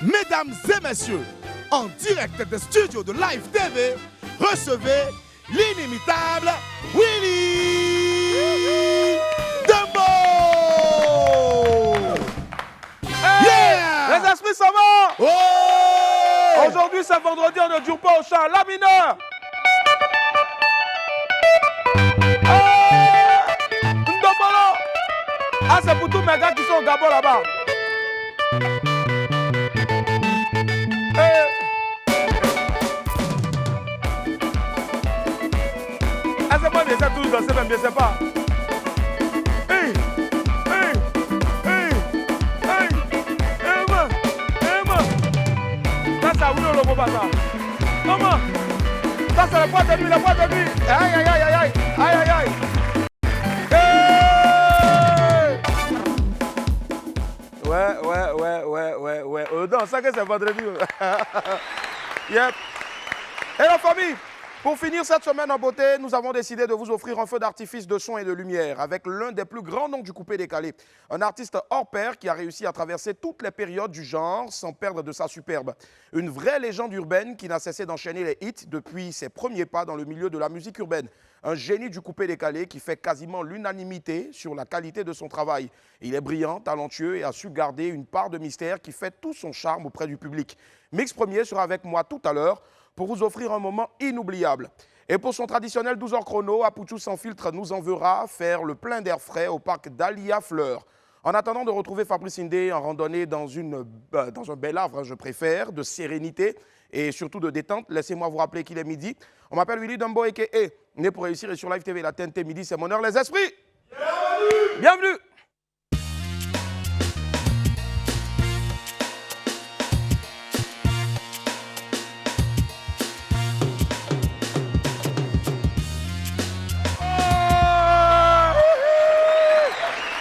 Mesdames et messieurs, en direct des studios de Live TV, recevez l'inimitable Willy Dembo. Hey, Yeah! les esprits savants! Oh! Aujourd'hui, c'est vendredi, on ne joue pas au chant. La mineur! Hey! Ndombolo! Ah, c'est pour tous mes gars qui sont au Gabon là-bas. Hey! Ah, c'est pas bien, c'est tous danser, même bien, c'est pas. Hey! Hey! Hey! Hey! Emma! Emma! Ça, ça, oui, on le voit pas ça. Comment? Ça, c'est le poids de nuit, le poids de nuit. Aïe, aïe, aïe, aïe, aïe. Aïe, aïe, aïe. Hey! Ouais. Non, ça que c'est vendredi. Yep. Et la famille, pour finir cette semaine en beauté, nous avons décidé de vous offrir un feu d'artifice de son et de lumière avec l'un des plus grands noms du coupé décalé. Un artiste hors pair qui a réussi à traverser toutes les périodes du genre sans perdre de sa superbe. Une vraie légende urbaine qui n'a cessé d'enchaîner les hits depuis ses premiers pas dans le milieu de la musique urbaine. Un génie du coupé décalé qui fait quasiment l'unanimité sur la qualité de son travail. Il est brillant, talentueux et a su garder une part de mystère qui fait tout son charme auprès du public. Mix Premier sera avec moi tout à l'heure pour vous offrir un moment inoubliable. Et pour son traditionnel 12 heures chrono, Apouchou Sans Filtre nous enverra faire le plein d'air frais au parc d'Alia Fleur. En attendant de retrouver Fabrice Indé en randonnée dans un bel havre, je préfère, de sérénité et surtout de détente, laissez-moi vous rappeler qu'il est midi. On m'appelle Willy Dembo a.k.a. Né pour réussir et sur Live TV, la TNT midi, c'est mon heure les esprits. Bienvenue! Bienvenue!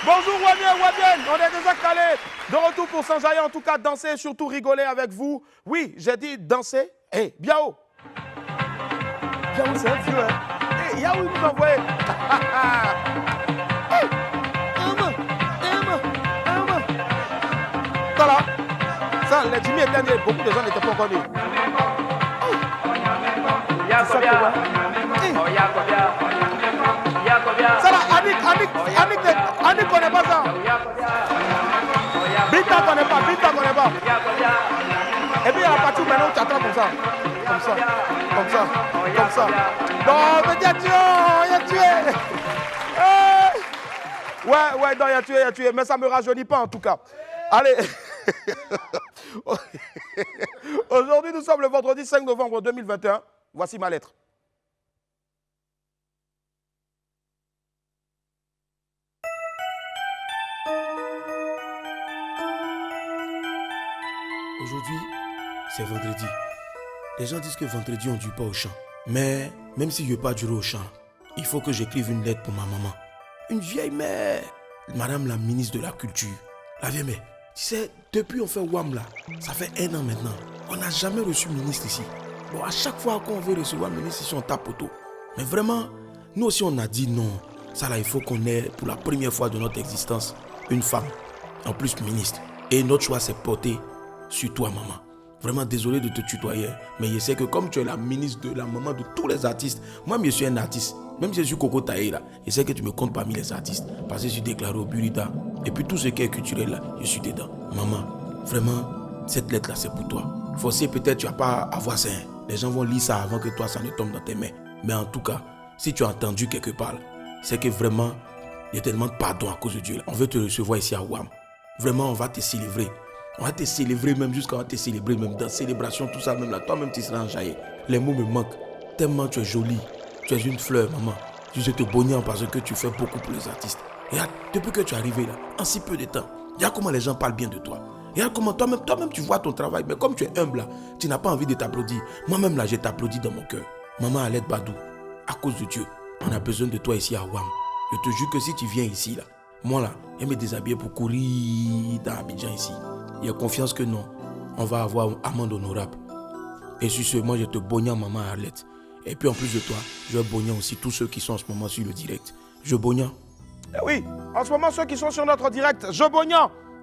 Bonjour Wadienne, on est déjà calé. De retour pour s'enjailler, en tout cas danser et surtout rigoler avec vous. Oui, j'ai dit danser. Hey, Biao. Biao, c'est un vieux, hein. Hey, Yao, il nous envoie. Hey, Emma. Voilà. Ça, les Jimmy étaient nés, beaucoup de gens n'étaient pas encore nés. Ça là, Annick connaît pas ça. Bita connaît pas. Et puis il y a la partie où maintenant tu attends comme ça. Non, mais il y a tué. Ouais, non, il y a tué. Mais ça ne me rajeunit pas en tout cas. Allez. Aujourd'hui, nous sommes le vendredi 5 novembre 2021. Voici ma lettre. Aujourd'hui, c'est vendredi. Les gens disent que vendredi, on ne dure pas au champ. Mais même si je ne vais pas durer au champ, il faut que j'écrive une lettre pour ma maman. Une vieille mère. Madame la ministre de la Culture. La vieille mère. Tu sais, depuis on fait WAM là, ça fait 1 an maintenant. On n'a jamais reçu ministre ici. Bon, à chaque fois qu'on veut recevoir ministre ici, on tape auto. Mais vraiment, nous aussi on a dit non. Ça là, il faut qu'on ait pour la première fois de notre existence une femme. En plus ministre. Et notre choix s'est porté sur toi, maman. Vraiment désolé de te tutoyer, mais je sais que comme tu es la ministre de la maman de tous les artistes, moi je suis un artiste, même si je suis Coco Taï là, je sais que tu me comptes parmi les artistes, parce que je suis déclaré au Burita, et puis tout ce qui est culturel là, je suis dedans. Maman, vraiment, cette lettre là c'est pour toi. Forcé peut-être tu vas pas avoir ça, hein. Les gens vont lire ça avant que toi ça ne tombe dans tes mains. Mais en tout cas, si tu as entendu quelque part, c'est que vraiment, je te demande pardon à cause de Dieu là. On veut te recevoir ici à WAM. Vraiment, on va te célébrer. On va te célébrer même jusqu'à te célébrer même dans célébration, tout ça même là. Toi-même, tu seras enjaillé. Les mots me manquent. Tellement tu es jolie. Tu es une fleur, maman. Je te bonne parce que tu fais beaucoup pour les artistes. Regarde, depuis que tu es arrivé là, en si peu de temps, regarde comment les gens parlent bien de toi. Regarde comment toi-même tu vois ton travail. Mais comme tu es humble là, tu n'as pas envie de t'applaudir. Moi-même là, je t'applaudis dans mon cœur. Maman Alette Badou, à cause de Dieu, on a besoin de toi ici à WAM. Je te jure que si tu viens ici là, moi là, je vais me déshabiller pour courir dans Abidjan ici. Il y a confiance que non, on va avoir une amende honorable. Et sur ce, moi je te bonne maman Arlette. Et puis en plus de toi, je vais bonner aussi tous ceux qui sont en ce moment sur le direct. Je bonne. Oui, en ce moment ceux qui sont sur notre direct, je bonne.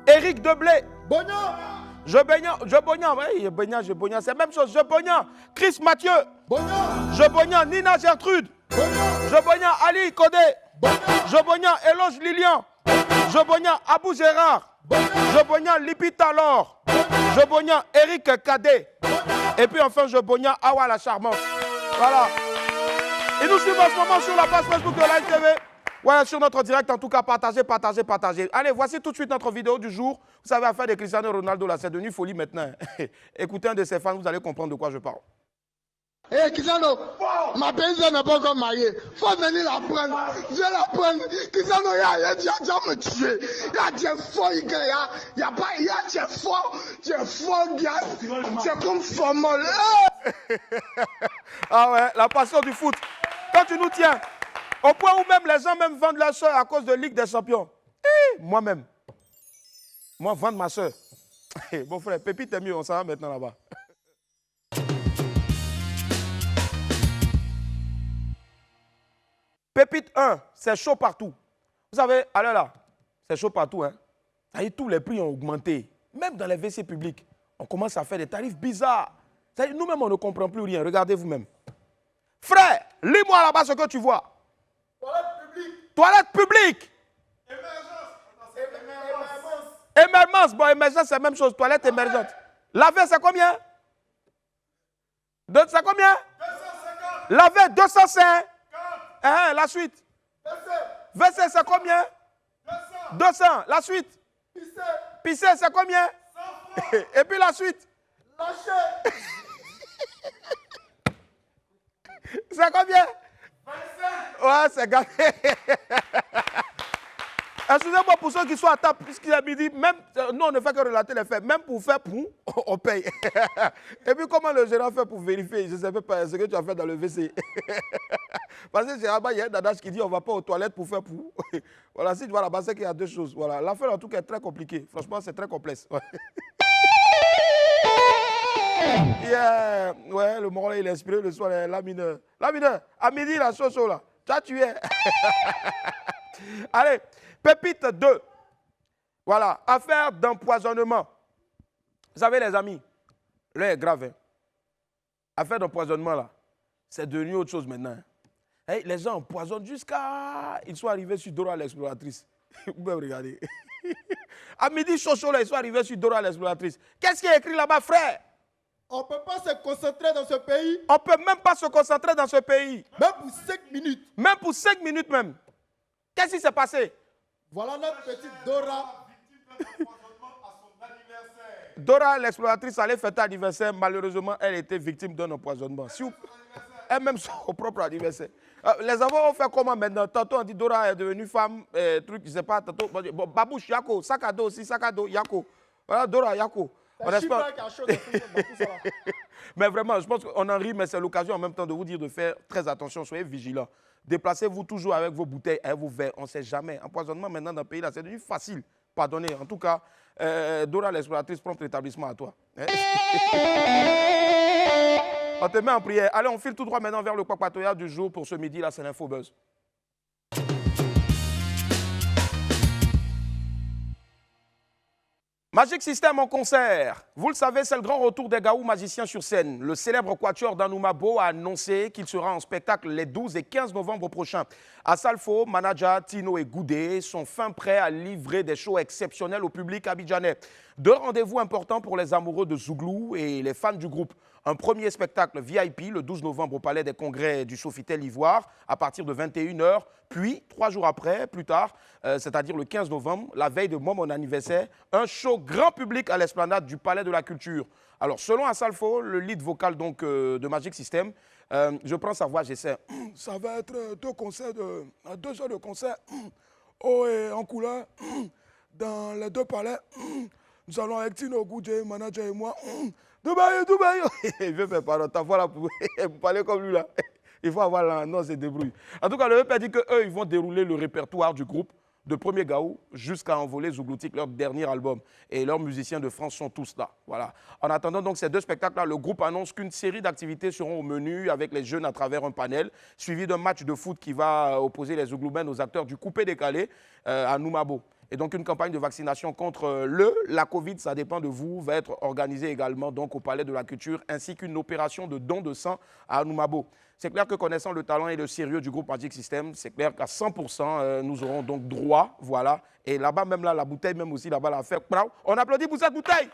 Éric Deblé. Bognan. Je Bognan, oui, Bognan, c'est la même chose. Je Bognan. Chris Mathieu. Bognan. Je Bognan, Nina Gertrude. Bognan. Je Bognan, Ali Kodé. Bognan. Je Bognan, Eloge Lilian. Je Bognan, Abou Gérard. Bognan. Je Bognan, Lipita Laure. Je Bognan, Eric Kadé. Et puis enfin, je Bognan, Awa la Charmante. Voilà. Et nous suivons en ce moment sur la page Facebook de Live TV. Ouais, sur notre direct, en tout cas, partagez, partagez, partagez. Allez, voici tout de suite notre vidéo du jour. Vous savez, affaire de Cristiano Ronaldo, là, c'est devenu folie maintenant. Écoutez un de ses fans, vous allez comprendre de quoi je parle. Eh, Cristiano, ma belle-sœur n'est pas encore mariée. Faut venir la prendre. Je vais la prendre. Cristiano, il a déjà me tuer. Il a déjà fort, il y a pas, il a déjà fort, gars. C'est comme formol. Ah ouais, la passion du foot. Quand tu nous tiens, au point où même les gens même vendent leur soeur à cause de Ligue des Champions. Moi-même. Moi, vendre ma soeur. Bon frère, Pépite est mieux, on s'en va maintenant là-bas. Pépite 1, c'est chaud partout. Vous savez, allez là, c'est chaud partout. Hein. Tous les prix ont augmenté. Même dans les WC publics, on commence à faire des tarifs bizarres. Nous-mêmes, on ne comprend plus rien. Regardez vous-même. Frère, lis-moi là-bas ce que tu vois. Toilette publique. Toilette publique. Émergence. Bon, émergence, c'est la même chose. Toilette émergente. Laver, c'est combien? C'est combien? 250. Laver, 205. La suite. WC, c'est combien? 200. La suite. Pisser, c'est combien? 100 Et puis la suite. Lâcher. C'est combien? 25. Ouais, c'est gagné. Excusez-moi pour ceux qui sont à table, puisqu'il est midi, même, nous on ne fait que relater les faits. Même pour faire pour, on paye. Et puis comment le gérant fait pour vérifier? Je ne sais pas ce que tu as fait dans le WC. Parce que généralement, il y a un adage qui dit on ne va pas aux toilettes pour faire pour. Voilà, si tu vois là-bas, c'est qu'il y a deux choses. Voilà, l'affaire en tout cas est très compliquée. Franchement, c'est très complexe. Ouais. Yeah. Ouais, le moral il est inspiré le soir, la mineure. La mineure, à midi, la chose là. Tu as tué. Allez, Pépite 2. Voilà, affaire d'empoisonnement. Vous savez, les amis, là, est grave. Hein? Affaire d'empoisonnement, là, c'est devenu autre chose maintenant. Hey, les gens empoisonnent jusqu'à... Ils sont arrivés sur Dora l'exploratrice. Vous pouvez regarder. À midi, chaud, là, ils sont arrivés sur Dora l'exploratrice. Qu'est-ce qui est écrit là-bas, frère? On ne peut pas se concentrer dans ce pays. On ne peut même pas se concentrer dans ce pays. Même pour 5 minutes. Même pour 5 minutes même. Qu'est-ce qui s'est passé? Voilà notre petite Dora. Dora l'exploratrice allait fêter l'anniversaire. Malheureusement, elle était victime d'un empoisonnement. Elle-même son propre anniversaire. Les enfants ont fait comment maintenant? Tantôt on dit Dora est devenue femme, truc, je ne sais pas. Tantôt, bon, Babouche, Yako, Sakado aussi, Sakado, Yako. Voilà, Dora, Yako. Mais vraiment, je pense qu'on en rit, mais c'est l'occasion en même temps de vous dire de faire très attention, soyez vigilants. Déplacez-vous toujours avec vos bouteilles et vos verres, on ne sait jamais. Empoisonnement maintenant dans le pays, là, c'est devenu facile. Pardonnez, en tout cas, Dora l'exploratrice, prompt rétablissement à toi. On te met en prière. Allez, on file tout droit maintenant vers le Kwakpatoya du jour pour ce midi, là, c'est l'Info Buzz. Magic System en concert. Vous le savez, c'est le grand retour des Gaou magiciens sur scène. Le célèbre quatuor d'Anoumabo a annoncé qu'il sera en spectacle les 12 et 15 novembre prochains. À Salfo, Manaja, Tino et Goudé sont fin prêts à livrer des shows exceptionnels au public abidjanais. Deux rendez-vous importants pour les amoureux de Zouglou et les fans du groupe. Un premier spectacle VIP le 12 novembre au Palais des Congrès du Sofitel Ivoire à partir de 21 h. Puis, 3 jours après, plus tard, c'est-à-dire le 15 novembre, la veille de mon anniversaire, un show grand public à l'esplanade du Palais de la Culture. Alors, selon Asalfo, le lead vocal donc, de Magic System, je prends sa voix, j'essaie. Ça va être 2 heures de concert, haut et en couleur, dans les 2 palais. Nous allons avec Tino, Goudé, Manager et moi. Dubaï. Il veut faire pardon, ta voix là pour parler comme lui là. Il faut avoir la non, c'est débrouille. En tout cas, le EP dit qu'eux, ils vont dérouler le répertoire du groupe de Premier Gaou jusqu'à Envolé Zougloutique, leur dernier album. Et leurs musiciens de France sont tous là. Voilà. En attendant donc ces 2 spectacles-là, le groupe annonce qu'une série d'activités seront au menu avec les jeunes à travers un panel, suivi d'un match de foot qui va opposer les Zougloumen aux acteurs du Coupé Décalé à Noumabo. Et donc une campagne de vaccination contre la Covid, ça dépend de vous, va être organisée également donc, au Palais de la Culture, ainsi qu'une opération de don de sang à Anoumabo. C'est clair que connaissant le talent et le sérieux du groupe Magic System, c'est clair qu'à 100%, nous aurons donc droit, voilà. Et là-bas, même là, la bouteille, même aussi là-bas, la fête. On applaudit pour cette bouteille.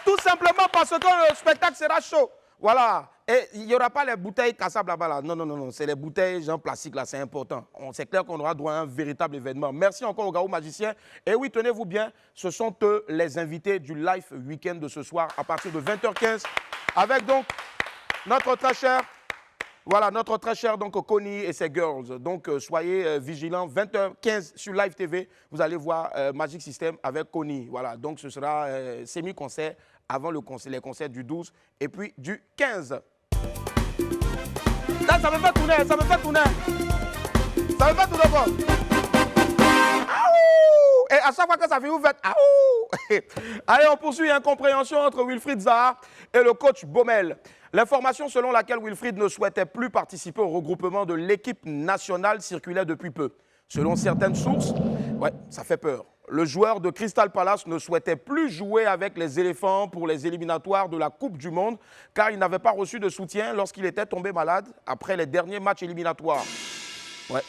Tout simplement parce que le spectacle sera chaud. Voilà. Et il n'y aura pas les bouteilles cassables là-bas. Là. Non, non, non, non. C'est les bouteilles genre plastiques là, c'est important. C'est clair qu'on aura droit à un véritable événement. Merci encore aux Garou Magiciens. Et oui, tenez-vous bien, ce sont eux les invités du live week-end de ce soir à partir de 20h15 avec donc notre très cher, voilà, notre très cher donc Connie et ses girls. Donc soyez vigilants, 20h15 sur Live TV, vous allez voir Magic System avec Connie. Voilà, donc ce sera semi-concert avant le concert, les concerts du 12 et puis du 15. Là, ça me fait tourner, ça me fait tourner. Ça me fait tourner fort. Et à chaque fois que ça fait, vous faites aouh. Allez, on poursuit incompréhension entre Wilfried Zaha et le coach Baumel. L'information selon laquelle Wilfried ne souhaitait plus participer au regroupement de l'équipe nationale circulait depuis peu. Selon certaines sources, ouais, ça fait peur. Le joueur de Crystal Palace ne souhaitait plus jouer avec les éléphants pour les éliminatoires de la Coupe du Monde car il n'avait pas reçu de soutien lorsqu'il était tombé malade après les derniers matchs éliminatoires. Ouais,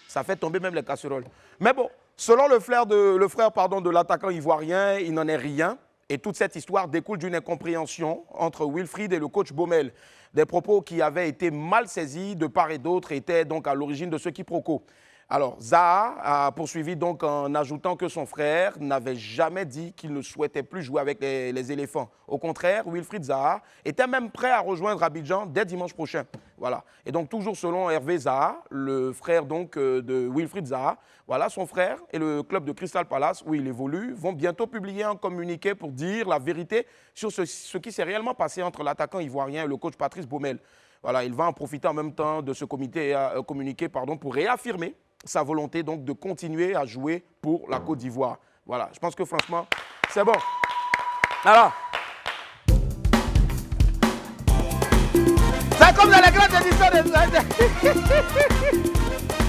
ça fait tomber même les casseroles. Mais bon, selon le frère de l'attaquant ivoirien, il n'en est rien. Et toute cette histoire découle d'une incompréhension entre Wilfried et le coach Baumel. Des propos qui avaient été mal saisis de part et d'autre étaient donc à l'origine de ce quiproquo. Alors, Zaha a poursuivi donc en ajoutant que son frère n'avait jamais dit qu'il ne souhaitait plus jouer avec les éléphants. Au contraire, Wilfried Zaha était même prêt à rejoindre Abidjan dès dimanche prochain. Voilà. Et donc, toujours selon Hervé Zaha, le frère donc de Wilfried Zaha, voilà, son frère et le club de Crystal Palace, où il évolue, vont bientôt publier un communiqué pour dire la vérité sur ce qui s'est réellement passé entre l'attaquant ivoirien et le coach Patrice Baumel. Voilà, il va en profiter en même temps de ce communiqué pour réaffirmer sa volonté donc de continuer à jouer pour la Côte d'Ivoire. Voilà, je pense que franchement, c'est bon. Voilà. C'est comme dans les grandes éditions des...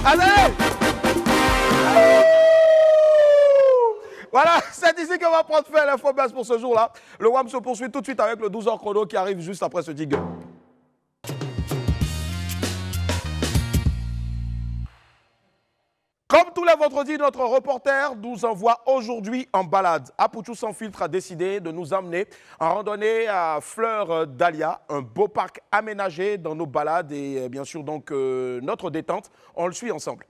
Allez! Voilà, c'est ici qu'on va prendre fin l'info base pour ce jour-là. Le WAM se poursuit tout de suite avec le 12h chrono qui arrive juste après ce jingle. Comme tous les vendredis, notre reporter nous envoie aujourd'hui en balade. Apoutou Sans Filtre a décidé de nous emmener en randonnée à Fleur d'Alia, un beau parc aménagé dans nos balades et bien sûr donc notre détente. On le suit ensemble.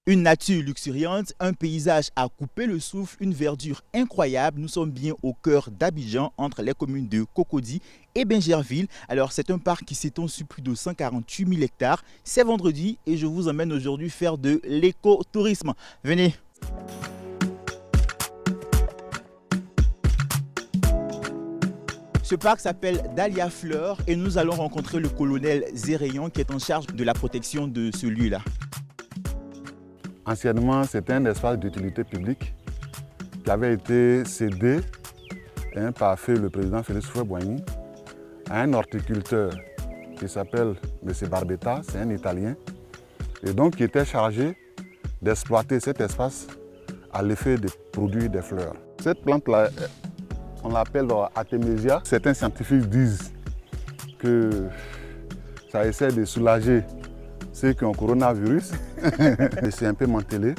Une nature luxuriante, un paysage à couper le souffle, une verdure incroyable. Nous sommes bien au cœur d'Abidjan, entre les communes de Cocody et Bingerville. Alors c'est un parc qui s'étend sur plus de 148 000 hectares. C'est vendredi et je vous emmène aujourd'hui faire de l'écotourisme. Venez. Ce parc s'appelle Dahlia Fleur et nous allons rencontrer le colonel Zéréan qui est en charge de la protection de ce lieu-là. Anciennement, c'était un espace d'utilité publique qui avait été cédé par le président Félix Houphouët-Boigny à un horticulteur qui s'appelle M. Barbetta, c'est un Italien, et donc qui était chargé d'exploiter cet espace à l'effet de produire des fleurs. Cette plante-là, on l'appelle Artemisia. Certains scientifiques disent que ça essaie de soulager ceux qui ont coronavirus. C'est un peu mantelé.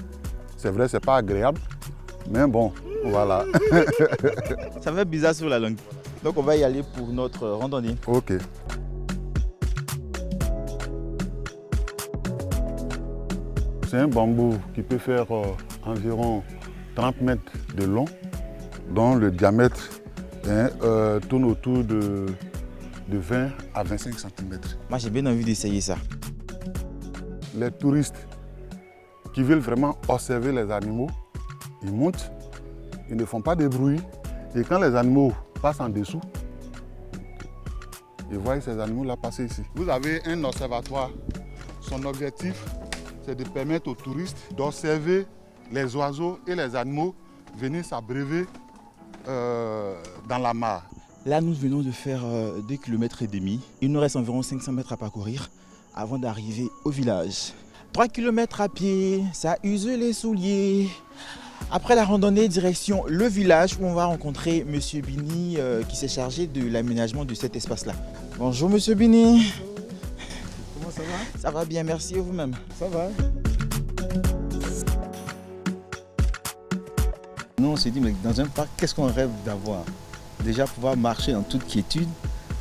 C'est vrai, c'est pas agréable, mais bon, voilà. Ça fait bizarre sur la langue. Donc on va y aller pour notre randonnée. Ok. C'est un bambou qui peut faire environ 30 mètres de long, dont le diamètre tourne autour de 20 à 25 cm. Moi j'ai bien envie d'essayer ça. Les touristes qui veulent vraiment observer les animaux, ils montent, ils ne font pas de bruit. Et quand les animaux passent en dessous, ils voient ces animaux-là passer ici. Vous avez un observatoire. Son objectif, c'est de permettre aux touristes d'observer les oiseaux et les animaux venir s'abreuver dans la mare. Là, nous venons de faire 2,5 km. Il nous reste environ 500 mètres à parcourir avant d'arriver au village. 3 km à pied, ça use les souliers. Après la randonnée, direction le village où on va rencontrer Monsieur Bini qui s'est chargé de l'aménagement de cet espace-là. Bonjour Monsieur Bini. Comment ça va? Ça va bien, merci et vous-même. Ça va. Nous on s'est dit, mais dans un parc, qu'est-ce qu'on rêve d'avoir? Déjà pouvoir marcher en toute quiétude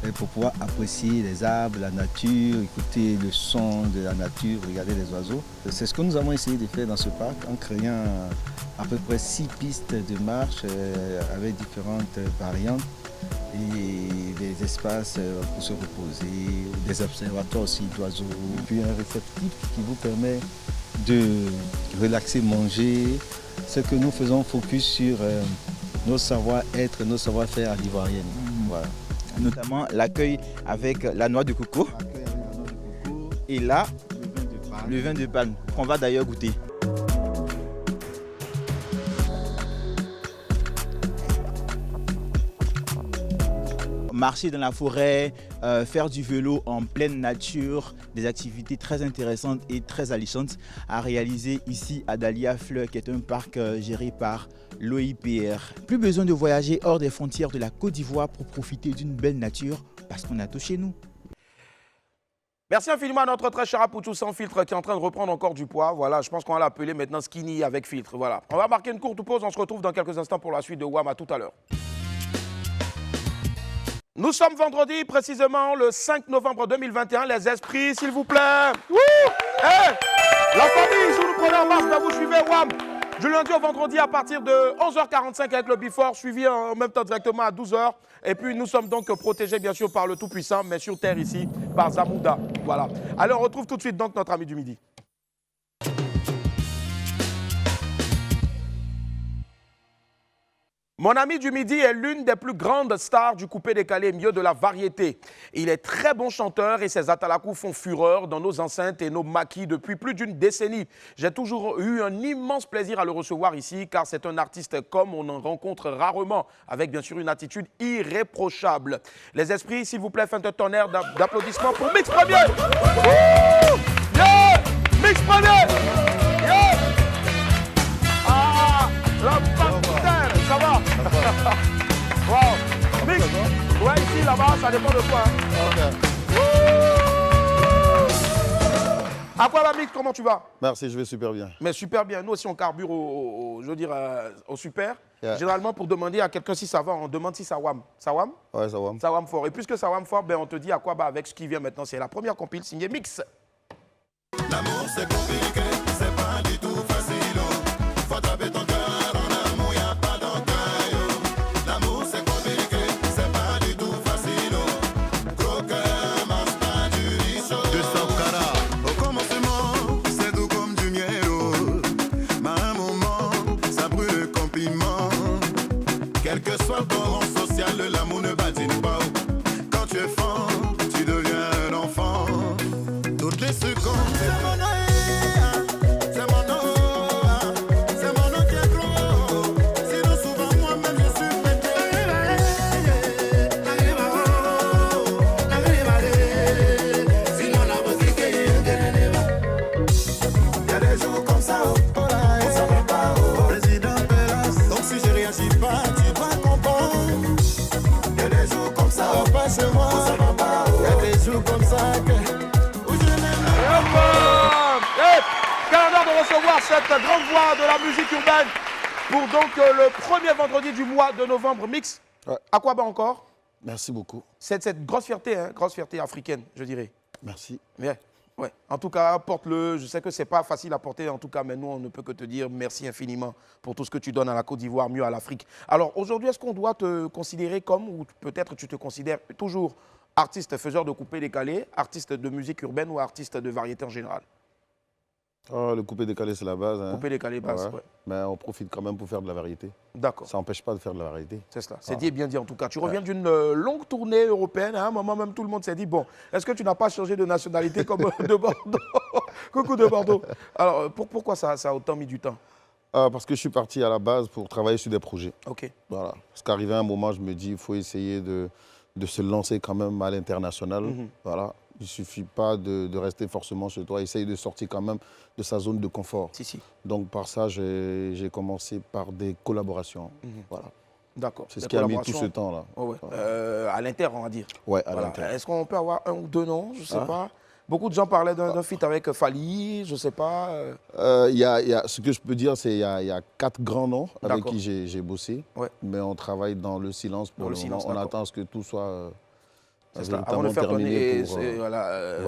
et pour pouvoir apprécier les arbres, la nature, écouter le son de la nature, regarder les oiseaux. C'est ce que nous avons essayé de faire dans ce parc en créant à peu près 6 pistes de marche avec différentes variantes et des espaces pour se reposer, des observatoires aussi d'oiseaux, puis un réceptif qui vous permet de relaxer, manger. Ce que nous faisons focus sur nos savoir-être, nos savoir-faire à l'Ivoirienne. Voilà. Notamment l'accueil avec la noix de coco. Et là, le vin de palme, qu'on va d'ailleurs goûter. Marcher dans la forêt, faire du vélo en pleine nature, des activités très intéressantes et très alléchantes à réaliser ici à Dahlia Fleur, qui est un parc géré par l'OIPR. Plus besoin de voyager hors des frontières de la Côte d'Ivoire pour profiter d'une belle nature, parce qu'on a tout chez nous. Merci infiniment à notre très cher Apoutou sans filtre qui est en train de reprendre encore du poids. Voilà, je pense qu'on va l'appeler maintenant Skinny avec filtre. Voilà. On va marquer une courte pause, on se retrouve dans quelques instants pour la suite de WAM. À tout à l'heure. Nous sommes vendredi, précisément le 5 novembre 2021. Les esprits, s'il vous plaît. Wouh! Hey! La famille, si vous nous prenez en marche, vous suivez WAM. Du lundi au vendredi à partir de 11h45 avec le Before, suivi en même temps directement à 12h. Et puis nous sommes donc protégés bien sûr par le Tout-Puissant, mais sur terre ici, par Zamouda. Voilà. Allez, on retrouve tout de suite donc notre ami du midi. Mon ami du midi est l'une des plus grandes stars du coupé-décalé, mieux de la variété. Il est très bon chanteur et ses atalakou font fureur dans nos enceintes et nos maquis depuis plus d'une décennie. J'ai toujours eu un immense plaisir à le recevoir ici car c'est un artiste comme on en rencontre rarement, avec bien sûr une attitude irréprochable. Les esprits, s'il vous plaît, faites un tonnerre d'applaudissements pour Mix Premier. Wouh! Yeah! Mix Premier! Yeah! Ah! La putain, ça va? Wow. Mix. Ouais, ici, là-bas, ça dépend de quoi. À quoi va Mix, comment tu vas? Merci, je vais super bien. Mais super bien. Nous aussi, on carbure je veux dire, au super. Yeah. Généralement, pour demander à quelqu'un si ça va, on demande si ça wam. Ça wam? Ouais, ça wam. Ça wam fort. Et puisque ça wam fort, ben, on te dit à quoi bah avec ce qui vient maintenant. C'est la première compile signée Mix. L'amour, c'est compliqué, c'est pas du tout facile. Faut taper ton cœur en amour, y'a pas d'encaille. L'amour, c'est compliqué, c'est pas du tout facile. Gros cœur, mange pas du riz chaud. 200 carats. Au commencement, c'est doux comme du miel. Mais à un moment, ça brûle comme piment. Quel que soit ton rang social, l'amour ne badine pas. Quand tu es fort, tu deviens un enfant. Toutes les secondes. Cette grande voix de la musique urbaine pour donc le premier vendredi du mois de novembre. Mix, Ouais. à quoi bah encore? Merci beaucoup. Cette grosse fierté, hein, grosse fierté africaine, je dirais. Merci. Yeah. Ouais. En tout cas, porte-le. Je sais que ce n'est pas facile à porter, en tout cas, mais nous, on ne peut que te dire merci infiniment pour tout ce que tu donnes à la Côte d'Ivoire, mieux à l'Afrique. Alors, aujourd'hui, est-ce qu'on doit te considérer comme, ou peut-être tu te considères toujours artiste faiseur de coupé-décalé, artiste de musique urbaine ou artiste de variété en général? Oh, le coupé-décalé, c'est la base. Hein. Coupé-décalé, base, ouais. Mais on profite quand même pour faire de la variété. D'accord. Ça n'empêche pas de faire de la variété. C'est cela. C'est dit et bien dit en tout cas. Tu reviens d'une longue tournée européenne. À un moment même, tout le monde s'est dit, bon, est-ce que tu n'as pas changé de nationalité comme de Bordeaux? Coucou de Bordeaux. Alors, pourquoi ça a autant mis du temps? Parce que je suis parti à la base pour travailler sur des projets. Ok. Voilà. Parce qu'arrivé un moment, je me dis, il faut essayer de se lancer quand même à l'international. Voilà. Il ne suffit pas de rester forcément chez toi. Essaye de sortir quand même de sa zone de confort. Si. Donc par ça, j'ai commencé par des collaborations. Voilà. D'accord. C'est ce qui a mis tout ce temps-là. Oh, ouais. À l'Inter, on va dire. Ouais, à Voilà. l'Inter. Est-ce qu'on peut avoir un ou deux noms? Je ne sais pas. Beaucoup de gens parlaient d'un feat avec Fali, je ne sais pas. Ce que je peux dire, c'est qu'il y a 4 grands noms avec qui j'ai bossé. Ouais. Mais on travaille dans le silence pour le moment. On attend à ce que tout soit avant de faire terminé.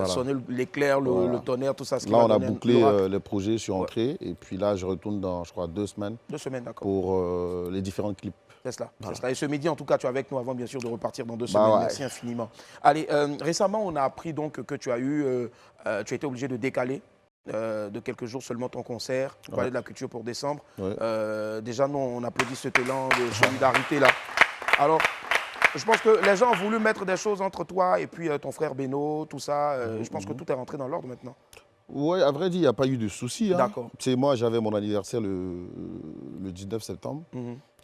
sonner l'éclair, le tonnerre, tout ça. Là, on a bouclé les projets, je suis entré. Et puis là, je retourne dans, je crois, 2 semaines. 2 semaines, d'accord. Pour les différents clips. C'est cela. Et ce midi, en tout cas, tu es avec nous avant, bien sûr, de repartir dans 2 semaines. Merci infiniment. Allez, récemment, on a appris donc que tu as été obligé de décaler de quelques jours seulement ton concert. Tu parlais de la culture pour décembre. Déjà, nous, on applaudit cet élan de solidarité là. Alors, je pense que les gens ont voulu mettre des choses entre toi et puis ton frère Beno, tout ça. Je pense que tout est rentré dans l'ordre maintenant. Oui, à vrai dire, il n'y a pas eu de soucis. D'accord. Moi, j'avais mon anniversaire le 19 septembre.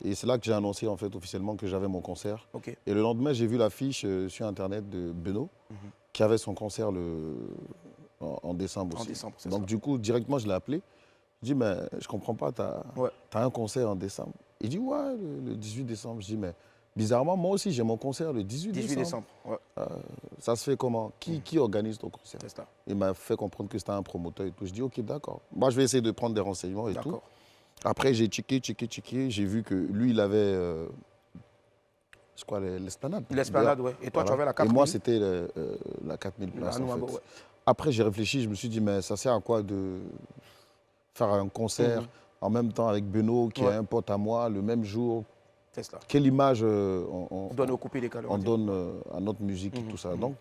Et c'est là que j'ai annoncé en fait, officiellement que j'avais mon concert. Et le lendemain, j'ai vu l'affiche sur Internet de Beno, qui avait son concert en décembre aussi. Donc du coup, directement, je l'ai appelé. Je dis, mais je ne comprends pas, tu as un concert en décembre. Il dit, ouais, le 18 décembre. Je dis, mais bizarrement, moi aussi, j'ai mon concert le 18 décembre. Ça se fait comment? Qui organise ton concert? Il m'a fait comprendre que c'était un promoteur et tout. Je dis, ok, d'accord. Moi, je vais essayer de prendre des renseignements et tout. Après, j'ai checké. J'ai vu que lui, il avait l'Esplanade. L'Esplanade, oui. Et toi, tu avais la 4000. Et moi, c'était la 4000 places, en fait. Après, j'ai réfléchi. Je me suis dit, mais ça sert à quoi de faire un concert en même temps avec Beno, qui est un pote à moi, le même jour? Quelle image on donne au coupé décalé. On donne à notre musique et tout ça. Donc,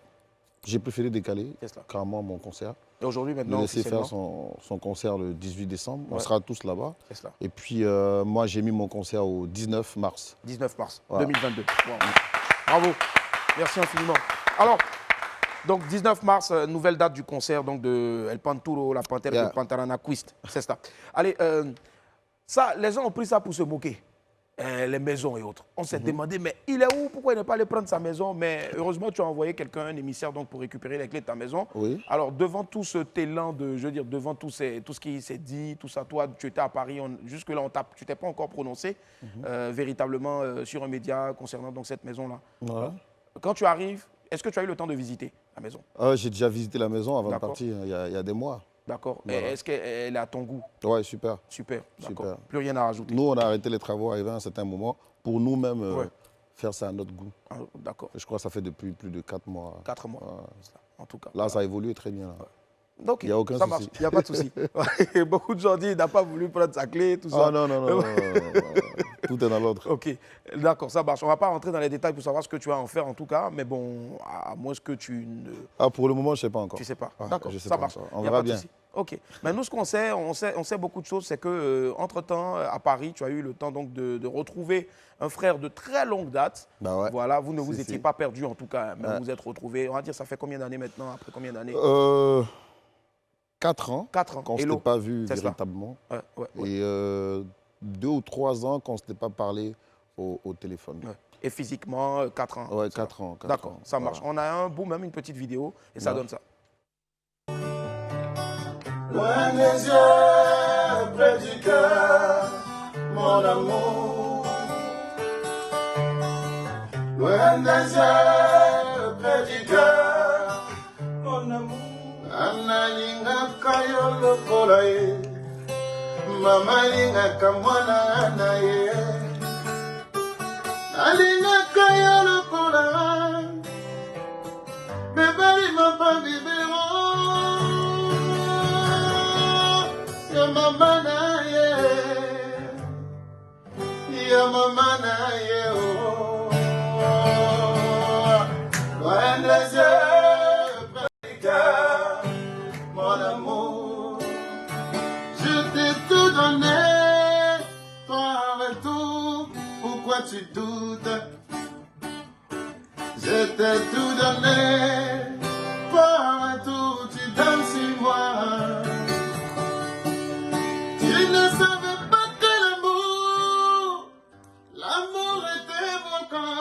j'ai préféré décaler carrément mon concert. Et aujourd'hui, maintenant, laisser faire son concert le 18 décembre. On sera tous là-bas. Et puis, moi, j'ai mis mon concert au 19 mars. 19 mars 2022. Wow. Bravo. Merci infiniment. Alors, donc 19 mars, nouvelle date du concert donc de El Panturo, la Panthère de Pantaranaquist. C'est ça. Allez, ça, les gens ont pris ça pour se moquer. Les maisons et autres. On s'est demandé, mais il est où? Pourquoi il n'est pas allé prendre sa maison? Mais heureusement, tu as envoyé quelqu'un, un émissaire, donc, pour récupérer les clés de ta maison. Alors, devant tout cet élan, devant tout ce qui s'est dit, tout ça, toi, tu étais à Paris, jusque-là, tu t'es pas encore prononcé véritablement sur un média concernant donc, cette maison-là. Quand tu arrives, est-ce que tu as eu le temps de visiter la maison? J'ai déjà visité la maison avant de partir, il y a des mois. D'accord. Est-ce qu'elle est à ton goût? Oui, super. Super, d'accord. Plus rien à rajouter. Nous, on a arrêté les travaux arrivé à un certain moment pour nous-mêmes faire ça à notre goût. D'accord. Je crois que ça fait depuis plus de 4 mois. 4 mois, en tout cas. Là, ça a évolué très bien. Donc, il n'y a aucun souci. Marche. Il n'y a pas de souci. Beaucoup de gens disent qu'il n'a pas voulu prendre sa clé, tout ça. Non. Tout est dans l'ordre. Ok, d'accord, ça marche. On ne va pas rentrer dans les détails pour savoir ce que tu vas en faire en tout cas, mais bon, à moins que tu ne... pour le moment, je ne sais pas encore. Tu ne sais pas. D'accord, ça marche. On verra bien. Ok, mais nous, ce qu'on sait, on sait beaucoup de choses, c'est qu'entre-temps, à Paris, tu as eu le temps donc de retrouver un frère de très longue date. Voilà, vous ne vous étiez pas perdu en tout cas, mais vous vous êtes retrouvés. On va dire, ça fait combien d'années maintenant? Après combien d'années? 4 ans. 4 ans. Qu'on ne s'était pas vu véritablement. Et 2 ou 3 ans qu'on ne s'était pas parlé au téléphone. Et physiquement, 4 ans. Oui, 4 ans. D'accord, ça marche. On a un bout, même une petite vidéo, et ça donne ça. Loin des yeux, près du cœur, mon amour. Loin des yeux, près du cœur, mon amour. Analinga kayo lokolae, mama linga kamwana nae. Alinga kayo lokola, bebali mapa bibero. Mama nae, ya mama nae, oh. Loin des yeux, près du cœur, mon amour. Je t'ai tout donné, toi en retour, pourquoi tu doutes? Je t'ai tout donné, toi en retour, tu donnes sur moi. Tu ne savais pas que l'amour était vacant.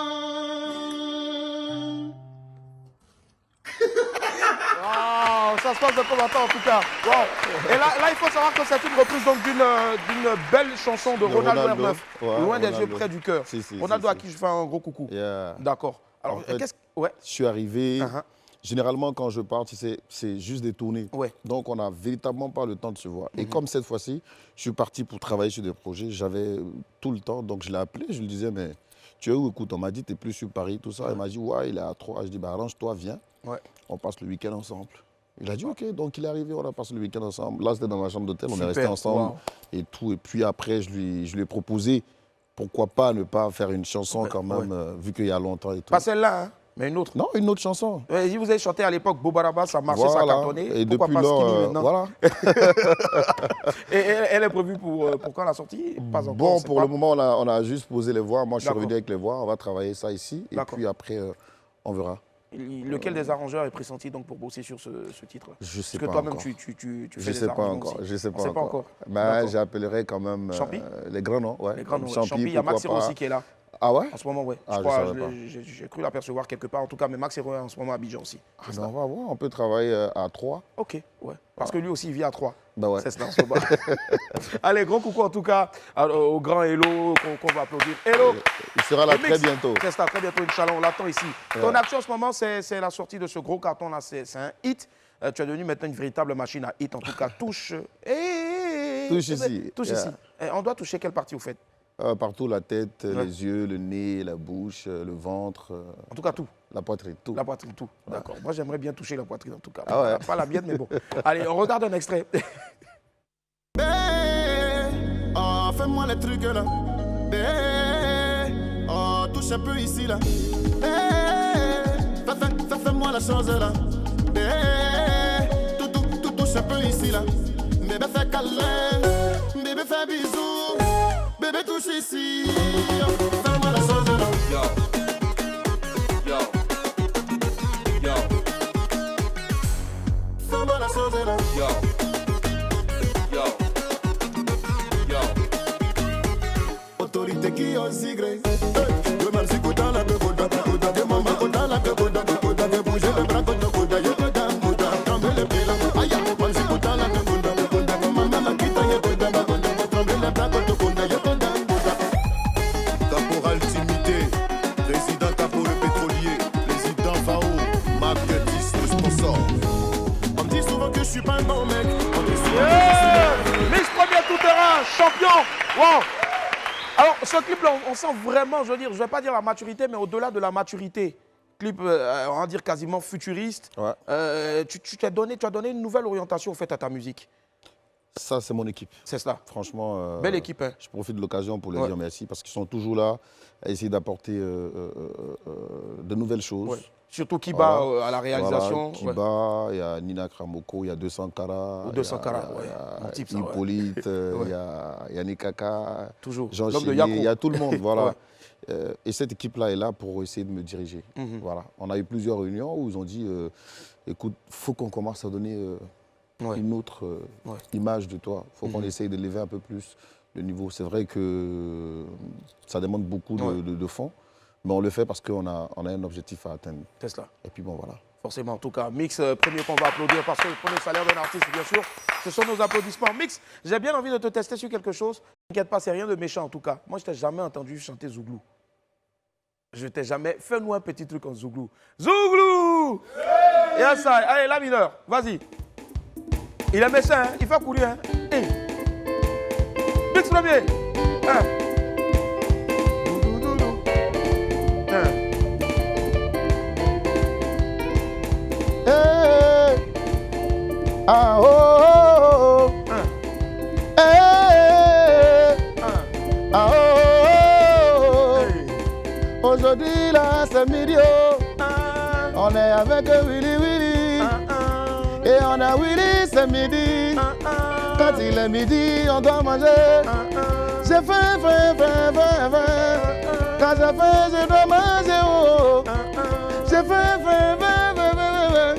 ça se passe de combattant en tout cas. Wow. Et là, il faut savoir que c'est une reprise donc d'une belle chanson de Ronaldo R9. Ouais, Loin des Ronaldo. yeux, près du cœur. Si, si, Ronaldo si, à qui je fais un gros coucou. Yeah. D'accord. Alors, En fait, ouais. Je suis arrivé. Uh-huh. Généralement, quand je pars, tu sais, c'est juste des tournées. Ouais. Donc, on n'a véritablement pas le temps de se voir. Et comme cette fois-ci, je suis parti pour travailler sur des projets, j'avais tout le temps. Donc, je l'ai appelé, je lui disais, mais tu es où? Écoute, on m'a dit, tu n'es plus sur Paris, tout ça. Il m'a dit, ouais, il est à 3. Je dis, bah, arrange-toi, viens. Ouais. On passe le week-end ensemble. Il a dit, OK. Donc, il est arrivé, on a passé le week-end ensemble. Là, c'était dans ma chambre d'hôtel, on est Super. resté ensemble. Wow. Et tout. Et puis après, je lui ai proposé, pourquoi pas ne pas faire une chanson quand même, vu qu'il y a longtemps et tout. Pas celle-là, hein, mais une autre. Non, une autre chanson. Si vous avez chanté à l'époque Bobaraba, ça marchait, ça Voilà. cartonnait. Et Pourquoi depuis pas Skinny lors, maintenant? voilà. Et elle est prévue pour quand la sortie? Pas encore. Bon, c'est pour pas- le moment, on a juste posé les voix. Moi, je suis D'accord. revenu avec les voix. On va travailler ça ici. Et D'accord. puis après, on verra. Lequel des arrangeurs est pressenti donc pour bosser sur ce titre-là? Je sais Parce pas que toi-même, encore. tu fais Je des sais pas arrangements encore. aussi. Je sais On pas sait pas encore. encore. Ben, D'accord. j'appellerai quand même Champi les grands noms. Ouais. Les grands noms, ouais. Champi, Champi, il y a Max pourquoi Hero pas. aussi qui est là. Ah ouais? En ce moment, ouais. Ah, je je crois, savais pas. j'ai cru l'apercevoir quelque part. En tout cas, mais Max Hero est en ce moment à Abidjan aussi. Ah, ben, on va voir. On peut travailler à 3. Ok, ouais. Parce que lui aussi, il vit à 3. Ben ouais. C'est cela en ce moment. Allez, gros coucou en tout cas au grand Hello qu'on va applaudir. Hello! Il sera là Le mix, très bientôt. C'est ça, très bientôt, Inch'Allah, on l'attend ici. Ton action en ce moment, c'est la sortie de ce gros carton-là, c'est un hit. Tu es devenu maintenant une véritable machine à hit, en tout cas, touche. Touche ici. Touche Yeah. ici. On doit toucher quelle partie, au fait? Partout, la tête, Ouais. les yeux, le nez, la bouche, le ventre, En tout cas, tout. la poitrine, tout. La poitrine, tout. D'accord. Moi, j'aimerais bien toucher la poitrine, en tout cas. Ah ouais. Pas la mienne, mais bon. Allez, on regarde un extrait. Oh, fais-moi les trucs là. Oh, touche un peu ici là. Fais-moi la chose là. Tout touche un peu ici là. Bébé fais câlin. Bébé fais bisous. Bébé touche ici. Fais-moi la chose là. Yo. Yo. Yo. Fais-moi la chose là. Yo. Yo. Yo. Autorité qui est sigré. Le même si Koda la Koda Koda de maman Koda la Koda Koda de bouger le bras Koda Koda yo Koda Koda tremble les pieds là aïe même si Koda la Koda Koda de maman la kita yo Koda Koda tremble les bras Koda Koda yo Koda Koda. Caporal Timité, président Capo le pétrolier, président Fao, Marc 10 le sponsor. On me dit souvent que je suis pas un bon mec. On me dit souvent que je suis Yeah! Miss Premier Tout-Terrain, champion! Wow! Alors, ce clip-là, on sent vraiment, je veux dire, je ne vais pas dire la maturité, mais au-delà de la maturité, clip, on va dire quasiment futuriste, Ouais. tu as donné une nouvelle orientation, au fait, à ta musique. Ça, c'est mon équipe. C'est cela. Franchement, Belle équipe, hein. Je profite de l'occasion pour leur Ouais. dire merci parce qu'ils sont toujours là à essayer d'apporter de nouvelles choses. Ouais. Surtout Kiba Voilà. à la réalisation. Voilà, Kiba, il y a Nina Kramoko, il y a 200 Kara. Ou 200 il y a- Kara, il y ouais. a Mon type, ça, ouais. Hippolyte, Ouais. il y a Yannick Kaka, Toujours. Jean L'homme de Chinier, Yakou. il y a tout le monde. Voilà. Ouais. Et cette équipe-là est là pour essayer de me diriger. Mhm. Voilà. On a eu plusieurs réunions où ils ont dit écoute, il faut qu'on commence à donner Ouais. une autre Ouais. image de toi. Il faut qu'on Mhm. essaye d'élever un peu plus le niveau. C'est vrai que ça demande beaucoup de fonds, mais on le fait parce qu'on a un objectif à atteindre. C'est cela. Et puis bon, voilà. Forcément, en tout cas, Mix, premier qu'on va applaudir parce que le premier salaire d'un artiste, bien sûr, ce sont nos applaudissements. Mix, j'ai bien envie de te tester sur quelque chose. T'inquiète pas, c'est rien de méchant en tout cas. Moi, je t'ai jamais entendu chanter Zouglou. Je t'ai jamais. Fais-nous un petit truc en Zouglou. Zouglou! Yes, allez, la mineure, vas-y. Il est méchant, hein? Il fait courir. Hein? Hey. Mix premier. Hein? Hein? Ah, oh, oh, oh. Ah, oh, oh. Aujourd'hui, là, c'est midi. On est avec Willy Willy. Et on a Willy, c'est midi. Quand il est midi, on doit manger. J'ai faim, faim, faim, faim, faim. Quand j'ai faim, je dois manger. Oh. J'ai faim, faim, faim, faim, faim, faim.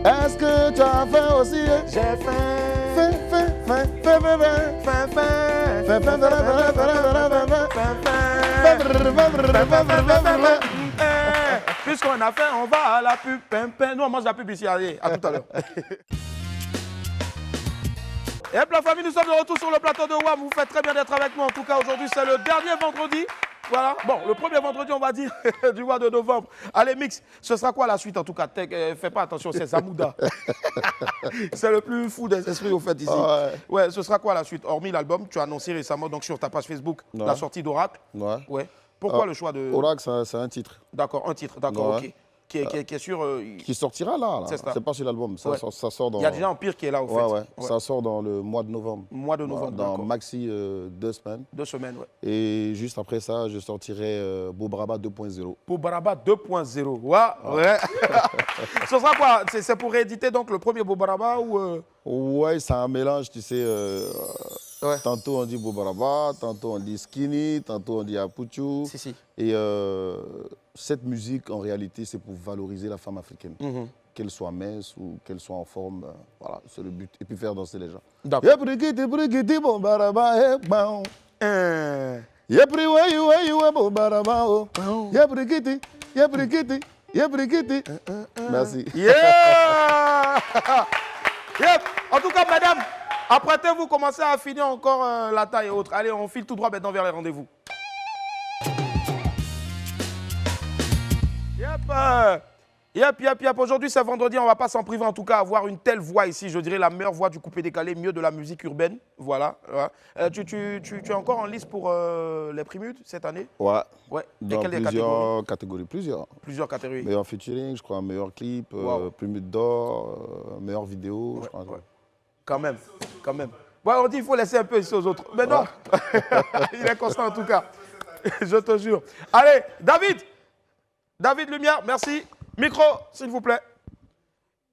Est-ce que tu as faim aussi? J'ai faim. Faim, faim, faim, faim, faim, faim. Faim, faim, faim, faim, faim, faim, faim, faim. Qu'est-ce qu'on a fait? On va à la pub. Pimpin. Nous, on mange la pub ici. Allez, à tout à l'heure. Et hop, la famille, nous sommes de retour sur le plateau de WAM. Vous faites très bien d'être avec nous. En tout cas, aujourd'hui, c'est le dernier vendredi. Voilà. Bon, le premier vendredi, on va dire, du mois de novembre. Allez, Mix, ce sera quoi la suite? En tout cas, fais pas attention, c'est Zamouda. C'est le plus fou des esprits, au fait, ici. Ouais, ce sera quoi la suite? Hormis l'album, tu as annoncé récemment donc, sur ta page Facebook la sortie d'Oracle. Ouais. Pourquoi le choix de... Oracle, c'est un titre. D'accord, un titre, d'accord, ok. Qui est sur... Qui sortira là. C'est pas sur l'album, ça sort dans... Il y a déjà Empire qui est là, au fait. Ouais. Ça sort dans le mois de novembre. Mois de novembre, dans maxi 2 semaines. 2 semaines, ouais. Et juste après ça, je sortirai Bobaraba 2.0. Bobaraba 2.0, ouais. Ce sera quoi? C'est pour rééditer donc le premier Bobaraba ou... Ouais, c'est un mélange, tu sais. Tantôt on dit Bobaraba, tantôt on dit Skinny, tantôt on dit Apuchu. Si. Et cette musique, en réalité, c'est pour valoriser la femme africaine. Qu'elle soit mince ou qu'elle soit en forme, voilà, c'est le but. Et puis faire danser les gens. D'accord. Merci. Yeah! Yep. En tout cas, madame, apprêtez-vous, commencez à finir encore la taille et autres. Allez, on file tout droit maintenant vers les rendez-vous. Yep. Aujourd'hui, c'est vendredi, on ne va pas s'en priver, en tout cas, avoir une telle voix ici. Je dirais la meilleure voix du coupé décalé, mieux de la musique urbaine. Voilà. Tu es encore en liste pour les Primudes cette année? Ouais. Dans plusieurs catégories. Plusieurs catégories. Meilleur featuring, je crois, meilleur clip, Primude d'or, meilleure vidéo, je crois. Quand même. Ouais, on dit qu'il faut laisser un peu ici aux autres. Mais non, il est constant en tout cas. Je te jure. Allez, David Lumière, merci. Micro, s'il vous plaît.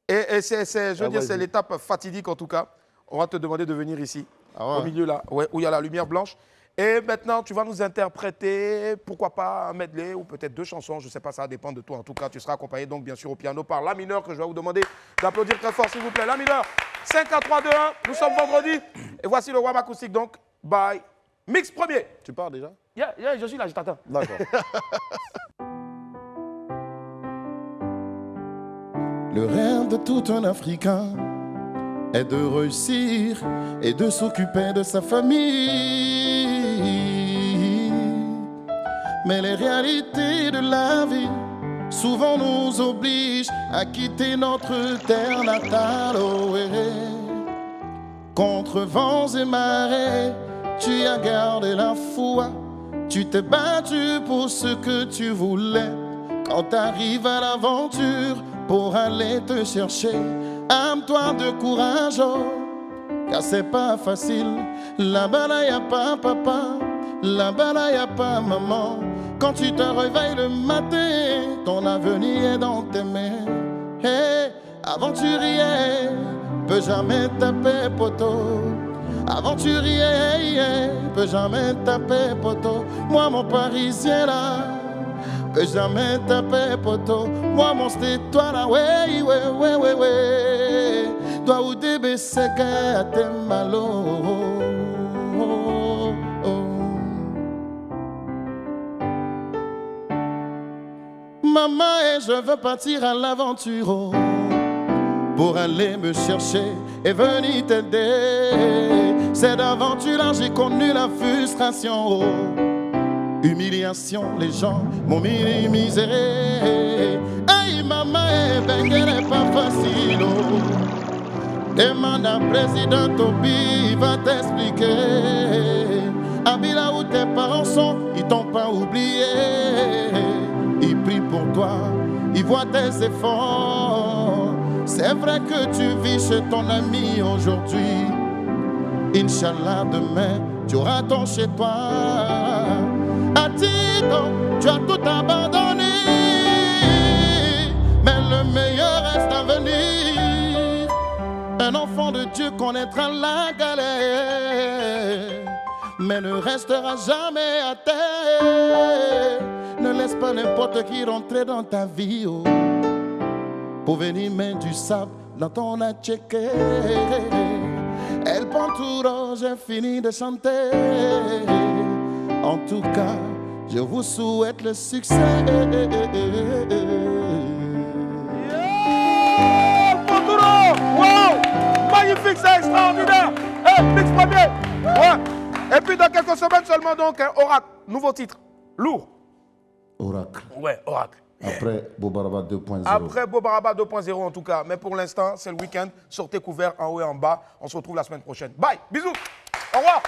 Et c'est l'étape fatidique en tout cas. On va te demander de venir ici, au milieu là, où il y a la lumière blanche. Et maintenant, tu vas nous interpréter, pourquoi pas un medley ou peut-être 2 chansons, je ne sais pas, ça dépend de toi. En tout cas, tu seras accompagné donc bien sûr au piano par La Mineur, que je vais vous demander d'applaudir très fort, s'il vous plaît. La Mineur, 5, 4, 3, 2, 1, nous sommes vendredi. Et voici le WAM acoustique donc, by Mix premier. Tu pars déjà? Yeah, je suis là, je t'attends. D'accord. Le rêve de tout un Africain est de réussir et de s'occuper de sa famille. Mais les réalités de la vie souvent nous obligent à quitter notre terre natale. Contre vents et marées, tu as gardé la foi. Tu t'es battu pour ce que tu voulais. Quand t'arrives à l'aventure pour aller te chercher, arme-toi de courage, car c'est pas facile. Là-bas, là, y a pas papa, là-bas, là, y a pas maman. Quand tu te réveilles le matin, ton avenir est dans tes mains. Hey, aventurier, peut jamais taper poteau. Aventurier, peut jamais taper poteau. Moi, mon Parisien là, peut jamais taper poteau. Moi, mon toi là, ouais. Toi ou débé c'est qu'à tes malo. Maman, et je veux partir à l'aventure pour aller me chercher et venir t'aider. C'est d'aventure là j'ai connu la frustration. Humiliation, les gens m'ont minimisé. Hey maman, ben qu'elle n'est pas facile. Demande à président Tobi, il va t'expliquer. Habille là où tes parents sont, ils t'ont pas oublié. Ils prient pour toi, ils voient tes efforts. C'est vrai que tu vis chez ton ami aujourd'hui. Inch'Allah, demain, tu auras ton chez toi. À Tito, tu as tout abandonné. Mais le meilleur reste à venir. Un enfant de Dieu connaîtra la galère, mais ne restera jamais à terre. Ne laisse pas n'importe qui rentrer dans ta vie pour venir mettre du sable dans ton atcheké. Elle prend tout rose, j'ai fini de chanter. En tout cas, Je vous souhaite le succès. Wow! Magnifique, c'est extraordinaire! Mix premier! Ouais! Et puis dans quelques semaines seulement, donc, Oracle, nouveau titre. Lourd. Oracle. Ouais, Oracle. Après Bobaraba 2.0. Après Bobaraba 2.0 en tout cas. Mais pour l'instant, c'est le week-end. Sortez couverts en haut et en bas. On se retrouve la semaine prochaine. Bye! Bisous! Au revoir!